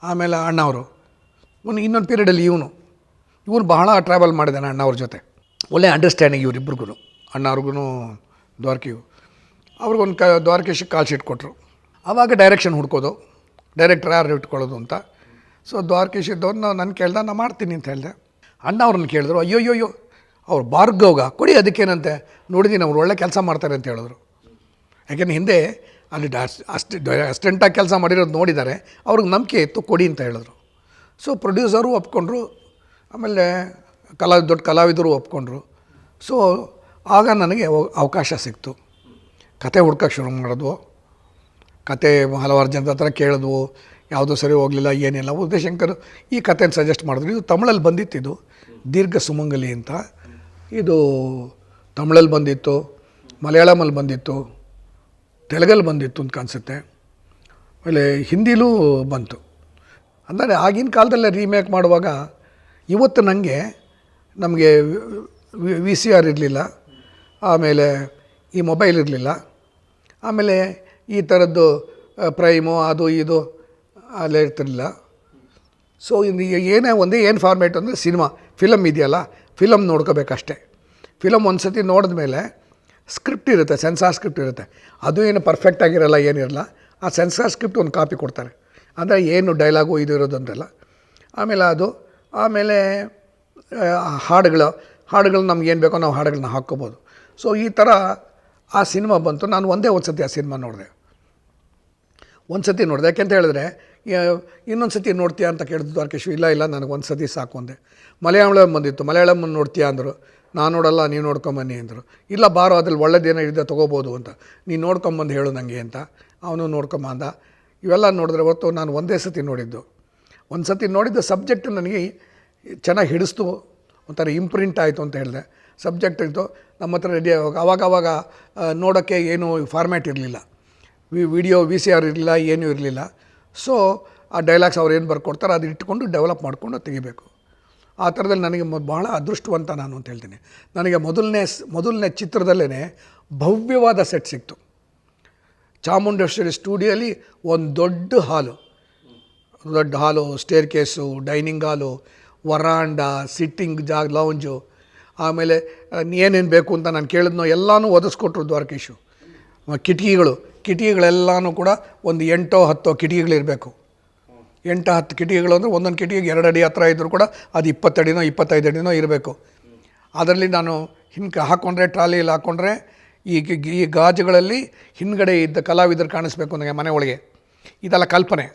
ಆಮೇಲೆ ಅಣ್ಣವರು ಇನ್ನೊಂದು ಪೀರಿಯಡಲ್ಲಿ ಇವನು ಬಹಳ ಟ್ರಾವೆಲ್ ಮಾಡಿದ್ದಾನೆ ಅಣ್ಣವ್ರ ಜೊತೆ. ಒಳ್ಳೆ ಅಂಡರ್ಸ್ಟ್ಯಾಂಡಿಂಗ್ ಇವರಿಬ್ರಿಗೂ, ಅಣ್ಣವ್ರಿಗೂ ದ್ವಾರಕಿಗೂ. ಅವ್ರಿಗೊಂದು ದ್ವಾರಕೀಶಿಗೆ ಕಾಲ್ ಶೀಟ್ ಕೊಟ್ಟರು. ಆವಾಗ ಡೈರೆಕ್ಷನ್ ಹುಡ್ಕೋದು, ಡೈರೆಕ್ಟರ್ ಯಾರು ಇಟ್ಕೊಳ್ಳೋದು ಅಂತ. ಸೊ ದ್ವಾರಕೀಶ್ ಇದ್ದವ್ರು ನಾನು ಕೇಳ್ದೆ, ನಾನು ಮಾಡ್ತೀನಿ ಅಂತ ಹೇಳಿದೆ. ಅಣ್ಣ ಅವ್ರನ್ನ ಕೇಳಿದ್ರು, ಅಯ್ಯೋ ಅವ್ರು ಭಾರ್ಗವ್ಗ ಕೊಡಿ, ಅದಕ್ಕೇನಂತೆ, ನೋಡಿದ್ದೀನಿ ಅವ್ರು ಒಳ್ಳೆ ಕೆಲಸ ಮಾಡ್ತಾರೆ ಅಂತ ಹೇಳಿದ್ರು. ಯಾಕೆಂದ್ರೆ ಹಿಂದೆ ಅಲ್ಲಿ ಅಸ್ಟೆಂಟಾಗಿ ಕೆಲಸ ಮಾಡಿರೋದು ನೋಡಿದ್ದಾರೆ, ಅವ್ರಿಗೆ ನಂಬಿಕೆ ಇತ್ತು, ಕೊಡಿ ಅಂತ ಹೇಳಿದ್ರು. ಸೊ ಪ್ರೊಡ್ಯೂಸರು ಒಪ್ಕೊಂಡ್ರು, ಆಮೇಲೆ ದೊಡ್ಡ ಕಲಾವಿದರು ಒಪ್ಕೊಂಡ್ರು. ಸೊ ಆಗ ನನಗೆ ಅವಕಾಶ ಸಿಕ್ತು. ಕತೆ ಹುಡ್ಕೋಕ್ಕೆ ಶುರು ಮಾಡಿದ್ವು. ಕತೆ ಹಲವಾರು ಜನರ ಹತ್ರ ಕೇಳಿದ್ವು, ಯಾವುದೂ ಸರಿ ಹೋಗಲಿಲ್ಲ, ಏನಿಲ್ಲ. ಉದಯಶಂಕರ್ ಈ ಕತೆನ ಸಜೆಸ್ಟ್ ಮಾಡಿದ್ರು. ಇದು ತಮಿಳಲ್ಲಿ ಬಂದಿತ್ತು, ದೀರ್ಘ ಸುಮಂಗಲಿ ಅಂತ. ಇದು ತಮಿಳಲ್ಲಿ ಬಂದಿತ್ತು, ಮಲಯಾಳಮಲ್ಲಿ ಬಂದಿತ್ತು, ತೆಲುಗಲ್ಲಿ ಬಂದಿತ್ತು ಅಂತ ಕಾಣಿಸುತ್ತೆ, ಆಮೇಲೆ ಹಿಂದಿಲೂ ಬಂತು. ಅಂದರೆ ಆಗಿನ ಕಾಲದಲ್ಲೇ ರೀಮೇಕ್ ಮಾಡುವಾಗ ಇವತ್ತು ನಮಗೆ VCR ಇರಲಿಲ್ಲ, ಆಮೇಲೆ ಈ ಮೊಬೈಲ್ ಇರಲಿಲ್ಲ, ಆಮೇಲೆ ಈ ಥರದ್ದು ಪ್ರೈಮು ಅದು ಇದು ಅಲ್ಲೇ ಇರ್ತಿರಲಿಲ್ಲ. ಸೊ ಏನು ಫಾರ್ಮೇಟ್ ಅಂದರೆ ಫಿಲಮ್ ಇದೆಯಲ್ಲ, ಫಿಲಮ್ ನೋಡ್ಕೋಬೇಕಷ್ಟೆ. ಫಿಲಮ್ ಒಂದು ಸತಿ ನೋಡಿದ ಮೇಲೆ ಸ್ಕ್ರಿಪ್ಟ್ ಇರುತ್ತೆ, ಸೆನ್ಸಾರ್ ಸ್ಕ್ರಿಪ್ಟ್ ಇರುತ್ತೆ. ಅದು ಏನು ಪರ್ಫೆಕ್ಟಾಗಿರಲ್ಲ, ಏನಿರಲ್ಲ. ಆ ಸೆನ್ಸಾರ್ ಸ್ಕ್ರಿಪ್ಟ್ ಒಂದು ಕಾಪಿ ಕೊಡ್ತಾರೆ, ಅಂದರೆ ಏನು ಡೈಲಾಗು ಇದು ಇರೋದು ಅಂತೆಲ್ಲ. ಆಮೇಲೆ ಹಾಡುಗಳು ನಮ್ಗೇನು ಬೇಕೋ ನಾವು ಹಾಡುಗಳನ್ನ ಹಾಕ್ಕೋಬೋದು. ಸೊ ಈ ಥರ ಆ ಸಿನಿಮಾ ಬಂತು. ನಾನು ಒಂದು ಸತಿ ಆ ಸಿನಿಮಾ ನೋಡಿದೆ. ಒಂದು ಸತಿ ನೋಡಿದೆ. ಯಾಕೆಂತ ಹೇಳಿದ್ರೆ, ಇನ್ನೊಂದು ಸತಿ ನೋಡ್ತೀಯಾ ಅಂತ ಕೇಳಿದ್ರು ದ್ವಾರಕೀಶ್. ಇಲ್ಲ ನನಗೆ ಒಂದು ಸತಿ ಸಾಕು ಅಂದೆ. ಮಲಯಾಳಂ ಬಂದಿತ್ತು, ಮಲಯಾಳಂ ನೋಡ್ತೀಯಾ ಅಂದರು. ನಾನು ನೋಡಲ್ಲ, ನೀವು ನೋಡ್ಕೊಂಬನ್ನಿ ಅಂದರು. ಇಲ್ಲ ಬಾರೋ, ಅದ್ರಲ್ಲಿ ಒಳ್ಳೇದೇನೋ ಇದೆ ತೊಗೋಬೋದು ಅಂತ, ನೀನು ನೋಡ್ಕೊಂಬಂದು ಹೇಳು ನನಗೆ ಅಂತ. ಅವನು ನೋಡ್ಕೊಂಬಂದ. ಇವೆಲ್ಲ ನೋಡಿದ್ರೆ ಹೊತ್ತು ನಾನು ಒಂದೇ ಸತಿ ನೋಡಿದ್ದು. ಒಂದು ಸತಿ ನೋಡಿದ್ದು ಸಬ್ಜೆಕ್ಟ್ ನನಗೆ ಚೆನ್ನಾಗಿ ಹಿಡಿಸ್ತು, ಒಂಥರ ಇಂಪ್ರಿಂಟ್ ಆಯಿತು ಅಂತ ಹೇಳಿದೆ. ಸಬ್ಜೆಕ್ಟ್ ಇತ್ತು ನಮ್ಮ ಹತ್ರ ರೆಡಿ ಆವಾಗ ನೋಡೋಕ್ಕೆ ಏನು ಫಾರ್ಮ್ಯಾಟ್ ಇರಲಿಲ್ಲ, ವಿಡಿಯೋ VCR ಇರಲಿಲ್ಲ, ಏನೂ ಇರಲಿಲ್ಲ. ಸೊ ಆ ಡೈಲಾಗ್ಸ್ ಅವ್ರು ಏನು ಬರ್ಕೊಡ್ತಾರೆ ಅದು ಇಟ್ಕೊಂಡು ಡೆವಲಪ್ ಮಾಡಿಕೊಂಡು ತೆಗಿಬೇಕು. ಆ ಥರದಲ್ಲಿ ನನಗೆ ಭಾಳ ಅದೃಷ್ಟವಂತ ನಾನು ಅಂತ ಹೇಳ್ತೀನಿ. ನನಗೆ ಮೊದಲನೇ ಚಿತ್ರದಲ್ಲೇ ಭವ್ಯವಾದ ಸೆಟ್ ಸಿಕ್ತು. ಚಾಮುಂಡೇಶ್ವರಿ ಸ್ಟುಡಿಯೋಲಿ ಒಂದು ದೊಡ್ಡ ಹಾಲು, ಸ್ಟೇರ್ ಕೇಸು, ಡೈನಿಂಗ್ ಹಾಲು, ವರಾಂಡ, ಸಿಟ್ಟಿಂಗ್ ಜಾಗ, ಲೌಂಜು, ಆಮೇಲೆ ಏನೇನು ಬೇಕು ಅಂತ ನಾನು ಕೇಳಿದ್ನೋ ಎಲ್ಲನೂ ಒದಗಿಸ್ಕೊಟ್ರು ದ್ವಾರಕೀಶು. ಕಿಟಕಿಗಳೆಲ್ಲನೂ ಕೂಡ ಒಂದು 8-10 ಕಿಟಕಿಗಳಿರಬೇಕು. 8-10 ಕಿಟಕಿಗಳು ಅಂದರೆ ಒಂದೊಂದು ಕಿಟಕಿಗೆ 2 ಅಡಿ ಹತ್ರ ಇದ್ದರೂ ಕೂಡ ಅದು 20 ಅಡಿನೋ 25 ಅಡಿನೋ ಇರಬೇಕು. ಅದರಲ್ಲಿ ನಾನು ಹಾಕ್ಕೊಂಡ್ರೆ, ಟ್ರಾಲಿಯಲ್ಲಿ ಹಾಕ್ಕೊಂಡ್ರೆ ಈ ಗಾಜುಗಳಲ್ಲಿ ಹಿಂದ್ಗಡೆ ಇದ್ದ ಕಲಾವಿದರು ಕಾಣಿಸ್ಬೇಕು ನನಗೆ ಮನೆ ಒಳಗೆ. ಇದೆಲ್ಲ ಕಲ್ಪನೆ.